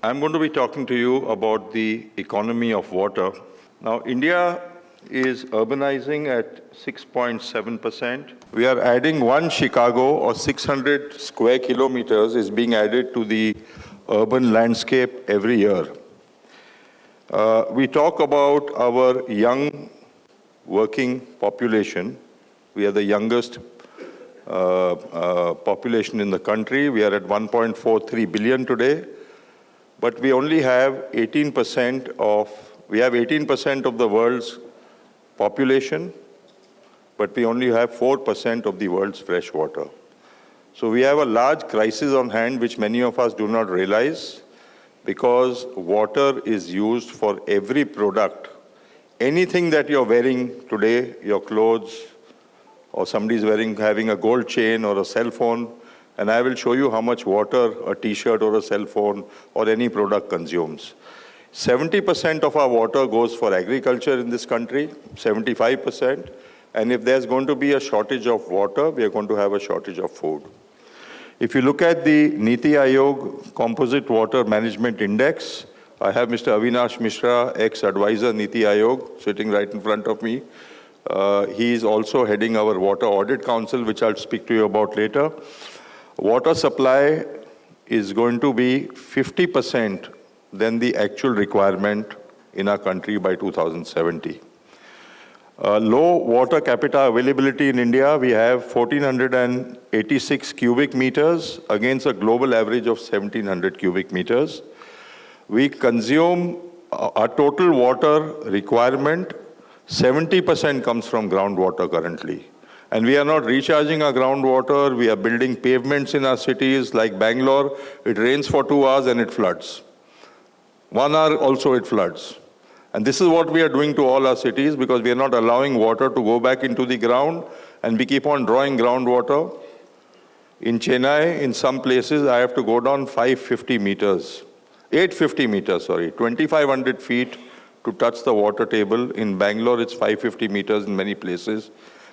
I'm going to be talking to you about the economy of water. Now, India is urbanizing at 6.7%. We are adding one Chicago, or 600 square kilometers, is being added to the urban landscape every year. We talk about our young working population. We are the youngest population in the country. We are at 1.43 billion today. But we only have 18% of the world's population, but we only have 4% of the world's fresh water. So we have a large crisis on hand, which many of us do not realize, because water is used for every product. Anything that you're wearing today, your clothes, or somebody's having a gold chain or a cell phone, and I will show you how much water a t-shirt or a cell phone or any product consumes. 70% of our water goes for agriculture in this country, 75%. And if there's going to be a shortage of water, we are going to have a shortage of food. If you look at the Niti Aayog Composite Water Management Index, I have Mr. Avinash Mishra, ex-advisor Niti Aayog, sitting right in front of me. He is also heading our Water Audit Council, which I'll speak to you about later. Water supply is going to be 50% than the actual requirement in our country by 2070. Low water capita availability in India, we have 1,486 cubic meters against a global average of 1,700 cubic meters. We consume our total water requirement, 70% comes from groundwater currently. And we are not recharging our groundwater. We are building pavements in our cities like Bangalore. It rains for 2 hours and it floods. 1 hour also it floods. And this is what we are doing to all our cities, because we are not allowing water to go back into the ground, and we keep on drawing groundwater. In Chennai, in some places, I have to go down 850 meters, 2,500 feet to touch the water table. In Bangalore, it's 550 meters in many places.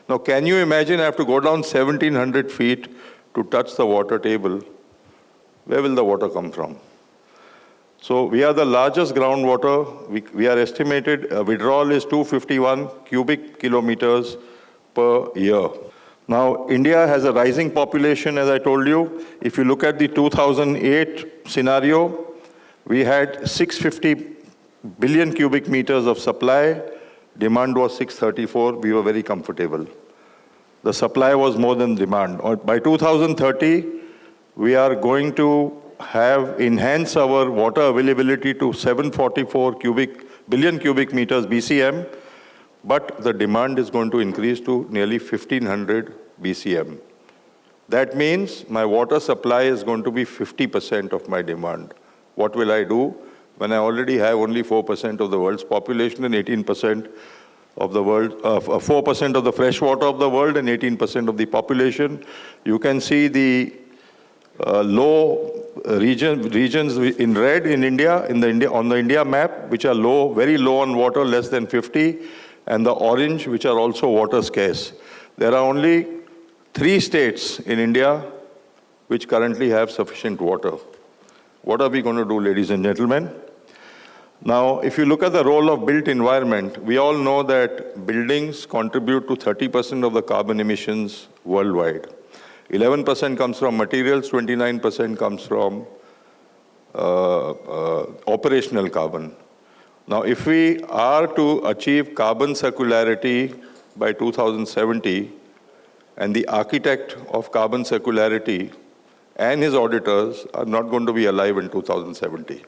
Now, can you imagine I have to go down 1,700 feet to touch the water table? Where will the water come from? So we are the largest groundwater. We are estimated withdrawal is 251 cubic kilometers per year. Now, India has a rising population, as I told you. If you look at the 2008 scenario, we had 650 billion cubic meters of supply. Demand was 634. We were very comfortable. The supply was more than demand. By 2030, we are going to have enhanced our water availability to 744 billion cubic meters BCM, but the demand is going to increase to nearly 1,500 BCM. That means my water supply is going to be 50% of my demand. What will I do when I already have only 4% of the world's population and 18% of the world, 4% of the fresh water of the world and 18% of the population? You can see the low regions in red in India, on the India map, which are low, very low on water, less than 50, and the orange, which are also water scarce. There are only 3 states in India which currently have sufficient water. What are we going to do, ladies and gentlemen? Now, if you look at the role of built environment, we all know that buildings contribute to 30% of the carbon emissions worldwide. 11% comes from materials, 29% comes from operational carbon. Now, if we are to achieve carbon circularity by 2070, and the architect of carbon circularity and his auditors are not going to be alive in 2070.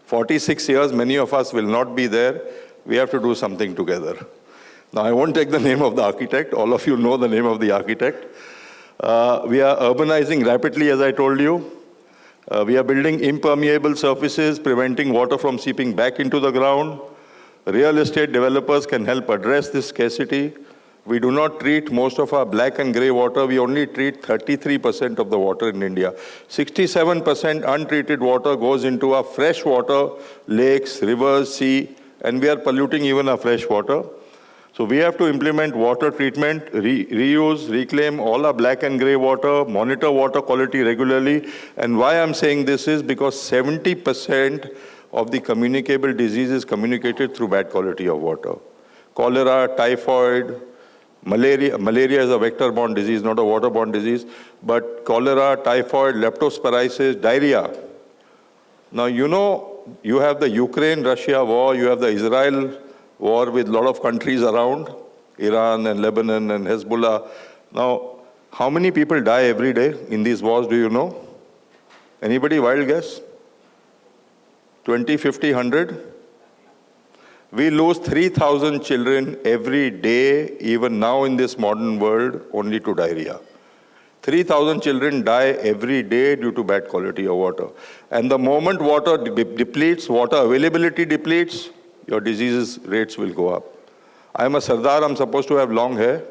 46 years, many of us will not be there. We have to do something together. Now, I won't take the name of the architect. All of you know the name of the architect. We are urbanizing rapidly, as I told you. We are building impermeable surfaces, preventing water from seeping back into the ground. Real estate developers can help address this scarcity. We do not treat most of our black and gray water. We only treat 33% of the water in India. 67% untreated water goes into our fresh water, lakes, rivers, sea, and we are polluting even our fresh water. So we have to implement water treatment, reuse, reclaim all our black and gray water, monitor water quality regularly. And why I'm saying this is because 70% of the communicable disease is communicated through bad quality of water. Cholera, typhoid, malaria is a vector-borne disease, not a water-borne disease, but cholera, typhoid, leptospirosis, diarrhea. Now, you know, you have the Ukraine-Russia war, you have the Israel war with a lot of countries around, Iran and Lebanon and Hezbollah. Now, how many people die every day in these wars, do you know? Anybody, wild guess? 20, 50, 100? We lose 3,000 children every day, even now in this modern world, only to diarrhea. 3,000 children die every day due to bad quality of water. And the moment water depletes, water availability depletes, your disease rates will go up. I'm a Sardar, I'm supposed to have long hair.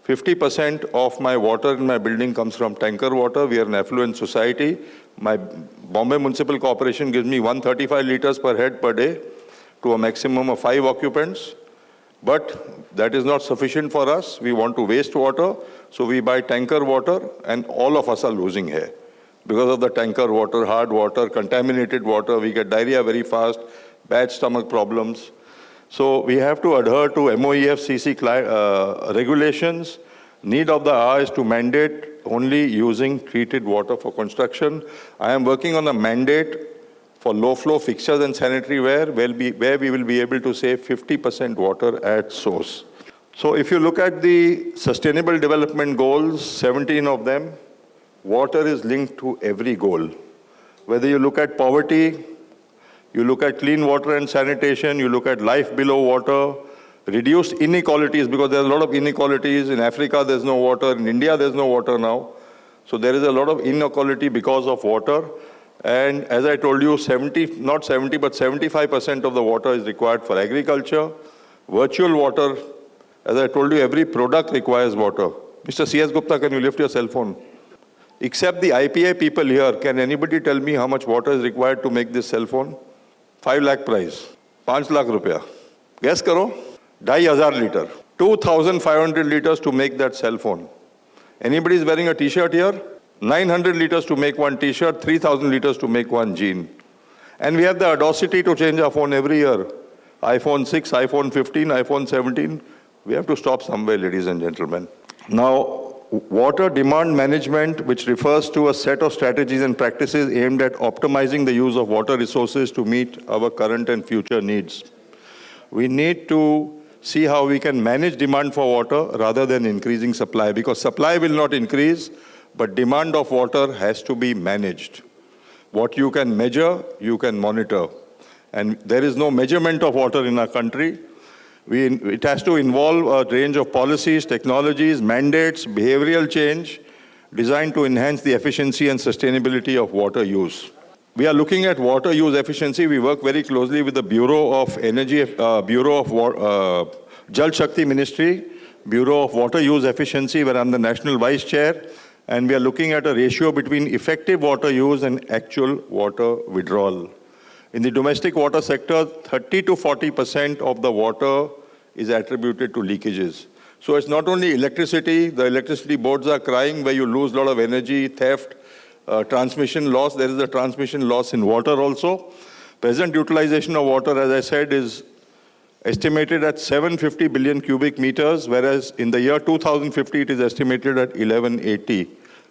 50% of my water in my building comes from tanker water. We are an affluent society. My Bombay Municipal Corporation gives me 135 liters per head per day to a maximum of 5 occupants. But that is not sufficient for us. We want to waste water, so we buy tanker water, and all of us are losing hair. Because of the tanker water, hard water, contaminated water, we get diarrhea very fast, bad stomach problems. So we have to adhere to MOEFCC regulations. Need of the hour is to mandate only using treated water for construction. I am working on a mandate for low-flow fixtures and sanitary ware, where we will be able to save 50% water at source. So if you look at the Sustainable Development Goals, 17 of them, water is linked to every goal. Whether you look at poverty, you look at clean water and sanitation, you look at life below water, reduced inequalities, because there are a lot of inequalities. In Africa, there's no water. In India, there's no water now. So there is a lot of inequality because of water. And as I told you, not 70, but 75% of the water is required for agriculture. Virtual water, as I told you, every product requires water. Mr. C.S. Gupta, can you lift your cell phone? Except the IPA people here, can anybody tell me how much water is required to make this cell phone? 5 lakh price, 5 lakh rupiah. Guess karo, 2,500 liter. 2,500 liters to make that cell phone. Anybody is wearing a t-shirt here? 900 liters to make one t-shirt, 3,000 liters to make one jean. And we have the audacity to change our phone every year. iPhone 6, iPhone 15, iPhone 17. We have to stop somewhere, ladies and gentlemen. Now, water demand management, which refers to a set of strategies and practices aimed at optimizing the use of water resources to meet our current and future needs. We need to see how we can manage demand for water rather than increasing supply, because supply will not increase, but demand of water has to be managed. What you can measure, you can monitor. And there is no measurement of water in our country. It has to involve a range of policies, technologies, mandates, behavioral change, designed to enhance the efficiency and sustainability of water use. We are looking at water use efficiency. We work very closely with the Bureau of Energy, Bureau of Jal Shakti Ministry, Bureau of Water Use Efficiency, where I'm the National Vice Chair. And we are looking at a ratio between effective water use and actual water withdrawal. In the domestic water sector, 30 to 40% of the water is attributed to leakages. So it's not only electricity, the electricity boards are crying where you lose a lot of energy, theft, transmission loss. There is a transmission loss in water also. Present utilization of water, as I said, is estimated at 750 billion cubic meters, whereas in the year 2050, it is estimated at 1180.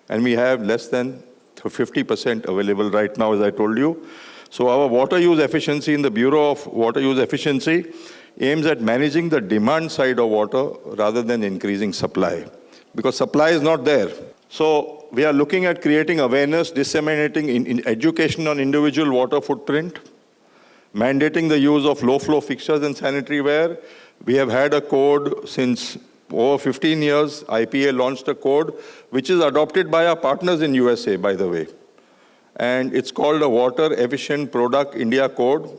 And we have less than 50% available right now, as I told you. So our water use efficiency in the Bureau of Water Use Efficiency aims at managing the demand side of water rather than increasing supply, because supply is not there. So we are looking at creating awareness, disseminating in education on individual water footprint, mandating the use of low-flow fixtures and sanitary ware. We have had a code since over 15 years. IPA launched a code, which is adopted by our partners in USA, by the way. And it's called a Water Efficient Product India Code.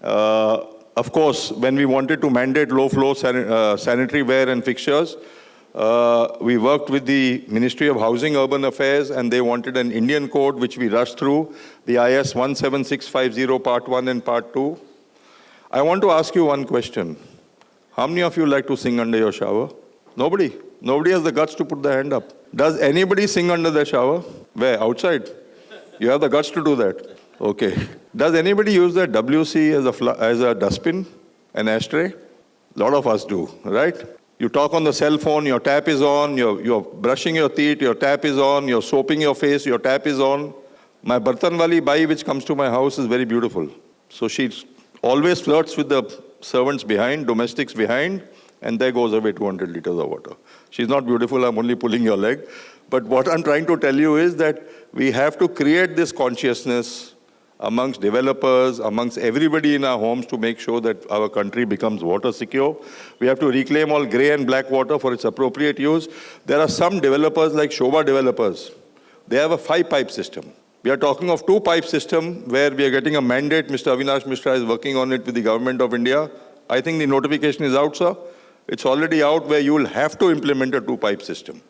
Of course, when we wanted to mandate low-flow sanitary ware and fixtures, we worked with the Ministry of Housing, Urban Affairs, and they wanted an Indian code, which we rushed through, the IS 17650 Part 1 and Part 2. I want to ask you one question. How many of you like to sing under your shower? Nobody. Nobody has the guts to put the hand up. Does anybody sing under their shower? Where? Outside? You have the guts to do that? Okay. Does anybody use that WC as a dustbin, an ashtray? A lot of us do, right? You talk on the cell phone, your tap is on, you're brushing your teeth, your tap is on, you're soaping your face, your tap is on. My Bartan Wali Bai, which comes to my house, is very beautiful. So she always flirts with the servants behind, domestics behind, and there goes away 200 liters of water. She's not beautiful, I'm only pulling your leg. But what I'm trying to tell you is that we have to create this consciousness amongst developers, amongst everybody in our homes to make sure that our country becomes water secure. We have to reclaim all grey and black water for its appropriate use. There are some developers like Shobha developers. They have a 5-pipe system. We are talking of 2-pipe system where we are getting a mandate. Mr. Avinash Mishra is working on it with the government of India. I think the notification is out, sir. It's already out where you will have to implement a 2-pipe system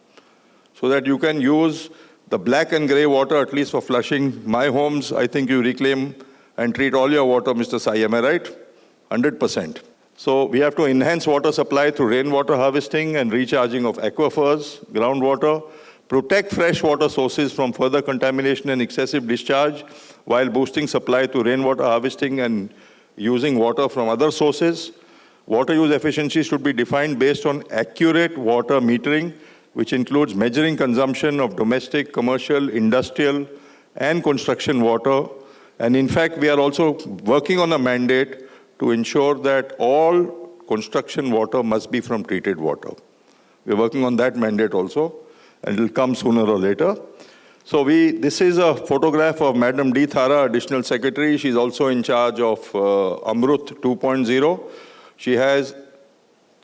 so that you can use the black and grey water, at least for flushing. My homes, I think you reclaim and treat all your water, Mr. Sai, am I right? 100%. So we have to enhance water supply through rainwater harvesting and recharging of aquifers, groundwater, protect fresh water sources from further contamination and excessive discharge while boosting supply through rainwater harvesting and using water from other sources. Water use efficiency should be defined based on accurate water metering, which includes measuring consumption of domestic, commercial, industrial, and construction water. And in fact, we are also working on a mandate to ensure that all construction water must be from treated water. We're working on that mandate also, and it will come sooner or later. So this is a photograph of Madam D. Thara, Additional Secretary. She's also in charge of Amrut 2.0. She has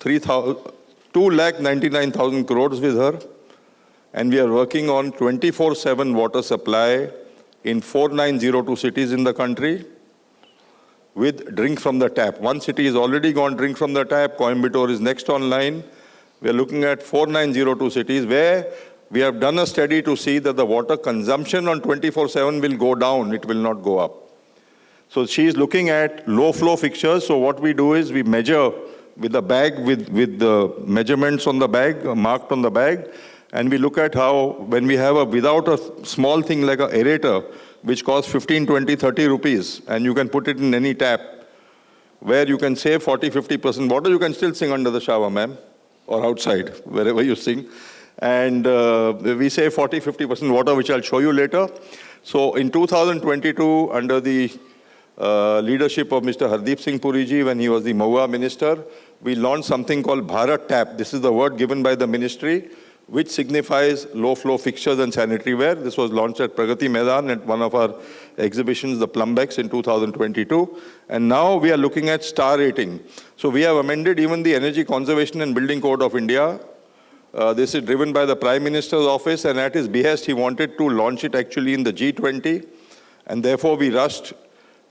2,99,000 crores with her, and we are working on 24/7 water supply in 4902 cities in the country with drink from the tap. One city is already gone drink from the tap. Coimbatore is next online. We are looking at 4902 cities where we have done a study to see that the water consumption on 24/7 will go down, it will not go up. So she is looking at low flow fixtures. So what we do is we measure with a bag with the measurements on the bag, marked on the bag, and we look at how when we have without a small thing like an aerator, which costs 15, 20, 30 rupees, and you can put it in any tap, where you can save 40, 50% water, you can still sing under the shower, ma'am, or outside, wherever you sing. And we save 40, 50% water, which I'll show you later. So in 2022, under the leadership of Mr. Hardeep Singh Puriji, when he was the Maua minister, we launched something called Bharat Tap. This is the word given by the ministry, which signifies low-flow fixtures and sanitary ware. This was launched at Pragati Maidan at one of our exhibitions, the Plumbex, in 2022. And now we are looking at star rating. So we have amended even the Energy Conservation and Building Code of India. This is driven by the Prime Minister's office, and at his behest, he wanted to launch it actually in the G20. And therefore, we rushed.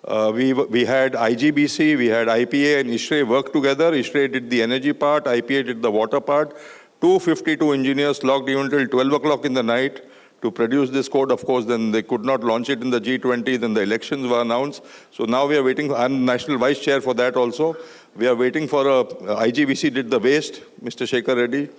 We had IGBC, we had IPA and ISHRE work together. ISHRE did the energy part, IPA did the water part. 252 engineers logged even till 12 o'clock in the night to produce this code. Of course, then they could not launch it in the G20, then the elections were announced. So now we are waiting. I'm National Vice Chair for that also. We are waiting for IGBC did the waste, Mr. Shekhar Reddy.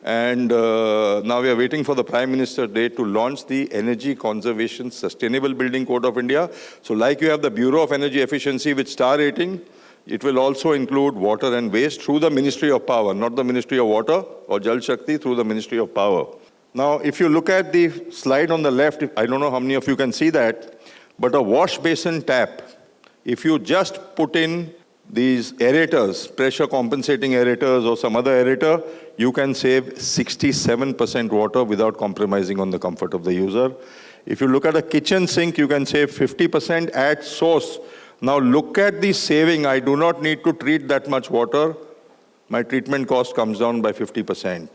And now we are waiting for the Prime Minister's date to launch the Energy Conservation Sustainable Building Code of India. So like you have the Bureau of Energy Efficiency with star rating, it will also include water and waste through the Ministry of Power, not the Ministry of Water or Jal Shakti, through the Ministry of Power. Now, if you look at the slide on the left, I don't know how many of you can see that, but a wash basin tap, if you just put in these aerators, pressure compensating aerators or some other aerator, you can save 67% water without compromising on the comfort of the user. If you look at a kitchen sink, you can save 50% at source. Now look at the saving. I do not need to treat that much water. My treatment cost comes down by 50%.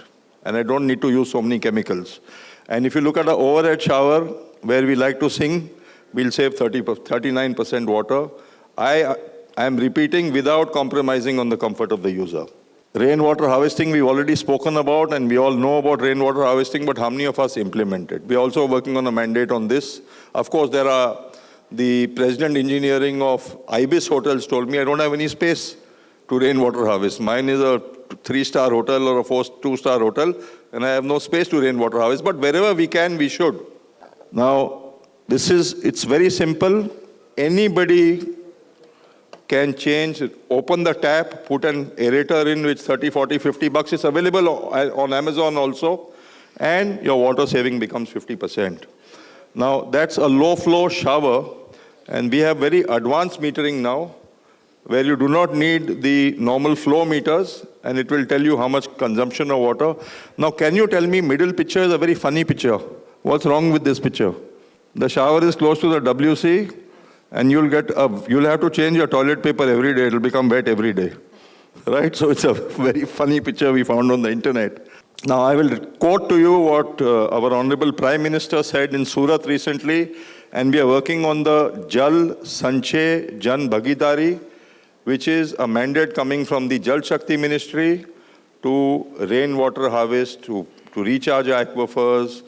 And I don't need to use so many chemicals. And if you look at an overhead shower, where we like to sing, we'll save 39% water. I am repeating without compromising on the comfort of the user. Rainwater harvesting, we've already spoken about, and we all know about rainwater harvesting, but how many of us implement it? We're also working on a mandate on this. Of course, there are the president engineering of HyBiz hotels told me, I don't have any space. to rainwater harvest. Mine is a 3-star hotel or a 2-star hotel, and I have no space to rainwater harvest. But wherever we can, we should. Now, it's very simple. Anybody can change, open the tap, put an aerator in which 30, 40, 50 bucks. It's available on Amazon also, and your water saving becomes 50%. Now, that's a low-flow shower, and we have very advanced metering now, where you do not need the normal flow meters, and it will tell you how much consumption of water. Now, can you tell me, middle picture is a very funny picture. What's wrong with this picture? The shower is close to the WC, and you'll have to change your toilet paper every day. It'll become wet every day, right? So it's a very funny picture we found on the internet. Now, I will quote to you what our Honorable Prime Minister said in Surat recently, and we are working on the Jal Sanchay Jan Bhagidari, which is a mandate coming from the Jal Shakti Ministry to rainwater harvest, to recharge aquifers,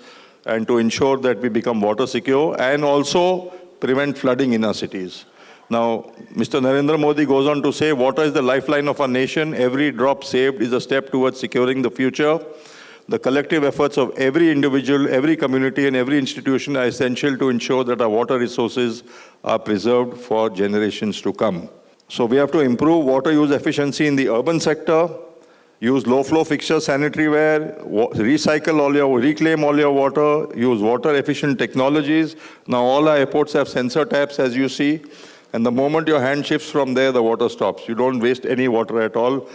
and to ensure that we become water secure, and also prevent flooding in our cities. Now, Mr. Narendra Modi goes on to say, water is the lifeline of our nation. Every drop saved is a step towards securing the future. The collective efforts of every individual, every community, and every institution are essential to ensure that our water resources are preserved for generations to come. So we have to improve water use efficiency in the urban sector, use low-flow fixture sanitary ware, reclaim all your water, use water-efficient technologies. Now all our airports have sensor taps, as you see, and the moment your hand shifts from there, the water stops. You don't waste any water at all.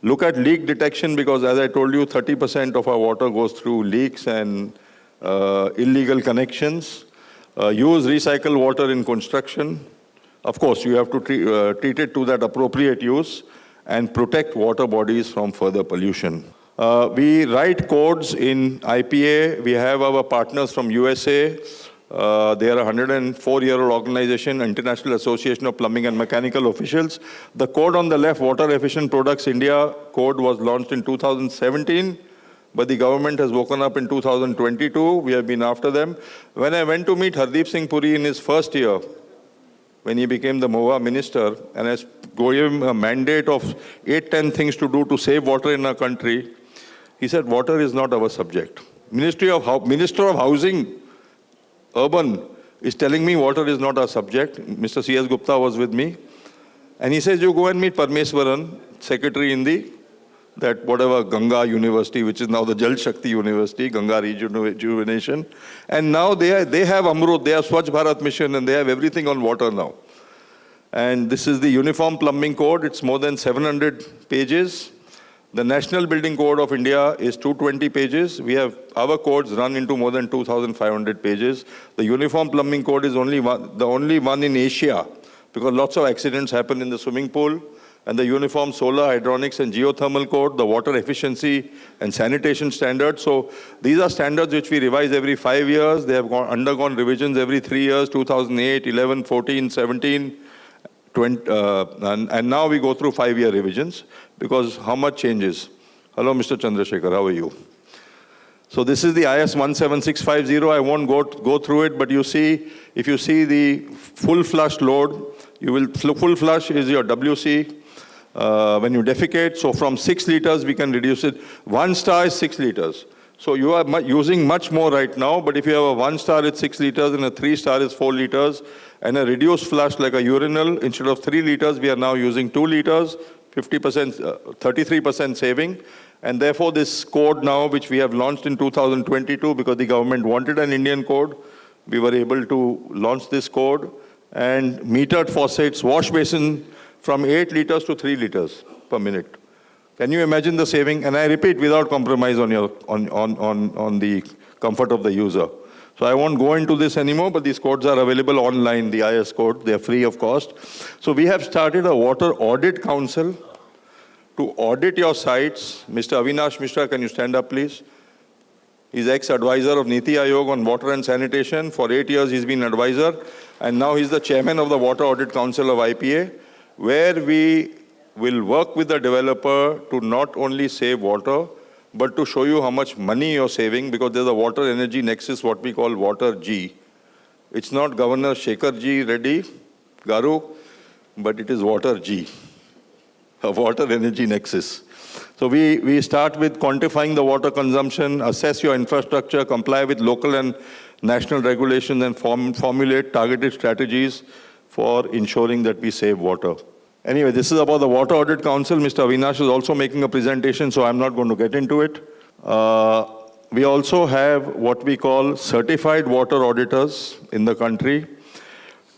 Look at leak detection, because as I told you, 30% of our water goes through leaks and illegal connections. Use recycled water in construction. Of course, you have to treat it to that appropriate use, and protect water bodies from further pollution. We write codes in IPA. We have our partners from USA. They are a 104-year-old organization, International Association of Plumbing and Mechanical Officials. The code on the left, Water Efficient Products India code, was launched in 2017, but the government has woken up in 2022. We have been after them. When I went to meet Hardeep Singh Puri in his first year, when he became the MOA minister, and I gave him a mandate of 8-10 things to do to save water in our country, he said, water is not our subject. Minister of Housing, Urban, is telling me water is not our subject. Mr. C.S. Gupta was with me. And he says, you go and meet Parmeswaran, secretary in that whatever Ganga University, which is now the Jal Shakti University, Ganga Rejuvenation. And now they have Amrut, they have Swachh Bharat Mission, and they have everything on water now. And this is the Uniform Plumbing Code. It's more than 700 pages. The National Building Code of India is 220 pages. We have our codes run into more than 2,500 pages. The Uniform Plumbing Code is the only one in Asia, because lots of accidents happen in the swimming pool. And the Uniform Solar, Hydronics and Geothermal Code, the Water Efficiency and Sanitation Standards. So these are standards which we revise every 5 years. They have undergone revisions every 3 years, 2008, 11, 14, 17, 20, and now we go through 5-year revisions, because how much changes? Hello, Mr. Chandrasekhar, how are you? So this is the IS 17650. I won't go through it, but you see, if you see the full flush load, full flush is your WC. When you defecate, so from 6 liters, we can reduce it. 1 star is 6 liters. So you are using much more right now, but if you have a 1 star, it's 6 liters, and a 3 star is 4 liters, and a reduced flush like a urinal, instead of 3 liters, we are now using 2 liters, 50%, 33% saving. And therefore, this code now, which we have launched in 2022, because the government wanted an Indian code, we were able to launch this code. And metered faucets, wash basin, from 8 liters to 3 liters per minute. Can you imagine the saving? And I repeat, without compromise on the comfort of the user. So I won't go into this anymore, but these codes are available online, the IS code. They're free of cost. So we have started a water audit council to audit your sites. Mr. Avinash Mishra, can you stand up, please? He's ex-advisor of Niti Aayog on water and sanitation. For 8 years, he's been advisor. And now he's the chairman of the Water Audit Council of IPA, where we will work with the developer to not only save water, but to show you how much money you're saving, because there's a water energy nexus, what we call Water G. It's not Governor Shekhar G. Reddy, Garu, but it is Water G. a water energy nexus. So we start with quantifying the water consumption, assess your infrastructure, comply with local and national regulations, and formulate targeted strategies for ensuring that we save water. Anyway, this is about the Water Audit Council. Mr. Avinash is also making a presentation, so I'm not going to get into it. We also have what we call certified water auditors in the country.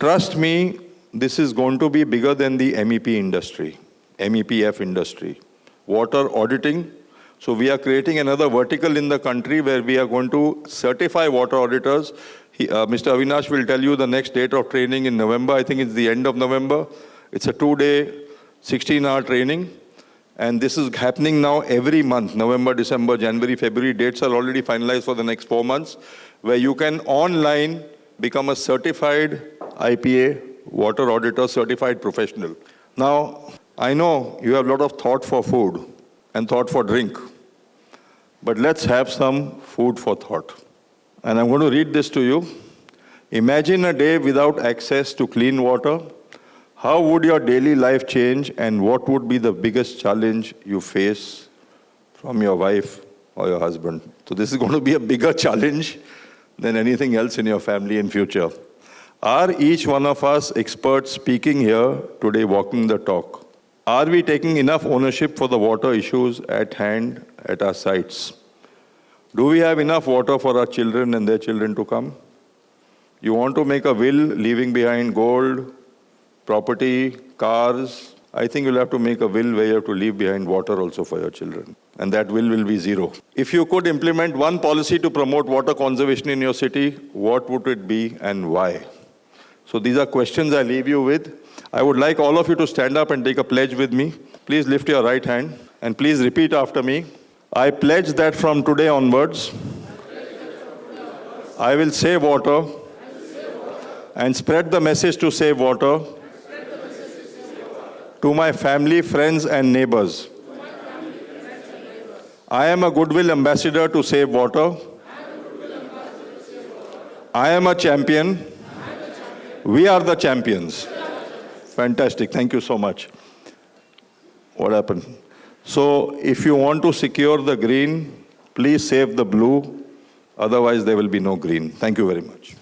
Trust me, this is going to be bigger than the MEP industry, MEPF industry. Water auditing. So we are creating another vertical in the country where we are going to certify water auditors. Mr. Avinash will tell you the next date of training in November. I think it's the end of November. It's a 2-day, 16-hour training. And this is happening now every month, November, December, January, February. Dates are already finalized for the next 4 months, where you can online become a certified IPA, water auditor, certified professional. Now, I know you have a lot of thought for food and thought for drink, but let's have some food for thought. And I'm going to read this to you. Imagine a day without access to clean water. How would your daily life change, and what would be the biggest challenge you face from your wife or your husband? So this is going to be a bigger challenge than anything else in your family in future. Are each one of us experts speaking here today, walking the talk? Are we taking enough ownership for the water issues at hand at our sites? Do we have enough water for our children and their children to come? You want to make a will, leaving behind gold, property, cars. I think you'll have to make a will where you have to leave behind water also for your children. And that will be zero. If you could implement one policy to promote water conservation in your city, what would it be and why? So these are questions I leave you with. I would like all of you to stand up and take a pledge with me. Please lift your right hand and please repeat after me. I pledge that from today onwards, I will save water and spread the message to save water to my family, friends, and neighbors. I am a goodwill ambassador to save water. I am a champion. We are the champions. Fantastic. Thank you so much. What happened? So if you want to secure the green, please save the blue. Otherwise, there will be no green. Thank you very much.